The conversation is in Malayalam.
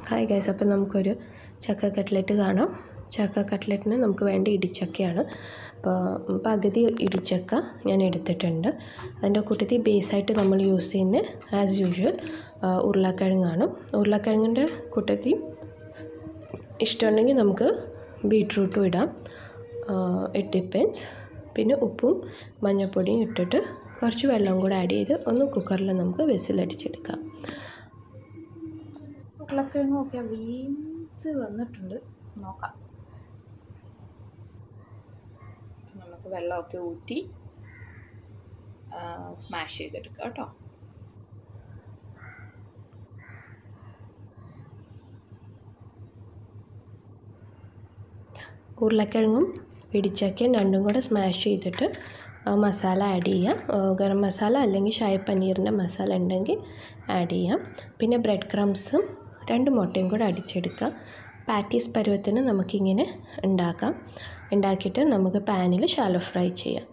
ഹായ് ഗൈസ്, അപ്പോൾ നമുക്കൊരു ചക്ക കട്ട്ലറ്റ് കാണാം. ചക്ക കട്ട്ലറ്റിന് നമുക്ക് വേണ്ട ഇടിച്ചക്കയാണ്. അപ്പോൾ പകുതി ഇടിച്ചക്ക ഞാൻ എടുത്തിട്ടുണ്ട്. അതിൻ്റെ കൂട്ടത്തിൽ ബേസായിട്ട് നമ്മൾ യൂസ് ചെയ്യുന്ന ആസ് യൂഷ്വൽ ഉരുളക്കിഴങ്ങാണ്. ഉരുളക്കിഴങ്ങിൻ്റെ കൂട്ടത്തിൽ ഇഷ്ടമുണ്ടെങ്കിൽ നമുക്ക് ബീട്രൂട്ടും ഇടാം. It depends. പിന്നെ ഉപ്പും മഞ്ഞൾപ്പൊടിയും ഇട്ടിട്ട് കുറച്ച് വെള്ളം കൂടെ ആഡ് ചെയ്ത് ഒന്ന് കുക്കറിൽ നമുക്ക് വിസിലടിച്ചെടുക്കാം. ഉരുളക്കിഴങ്ങൊക്കെ വീർത്ത് വന്നിട്ടുണ്ട്, നോക്കാം. നമുക്ക് വെള്ളമൊക്കെ ഊറ്റി സ്മാഷ് ചെയ്തെടുക്കാം കേട്ടോ. ഉരുളക്കിഴങ്ങും ഇടിച്ചക്കയും രണ്ടും കൂടെ സ്മാഷ് ചെയ്തിട്ട് മസാല ആഡ് ചെയ്യാം. ഗരം മസാല അല്ലെങ്കിൽ ഷാഹി പനീറിൻ്റെ മസാല ഉണ്ടെങ്കിൽ ആഡ് ചെയ്യാം. പിന്നെ ബ്രെഡ് ക്രംസും 2 മുട്ടയും കൂടെ അടിച്ചെടുക്കാം. പാറ്റീസ് പരുവത്തിന് നമുക്കിങ്ങനെ ഉണ്ടാക്കാം. ഉണ്ടാക്കിയിട്ട് നമുക്ക് പാനിൽ ഷാലോ ഫ്രൈ ചെയ്യാം.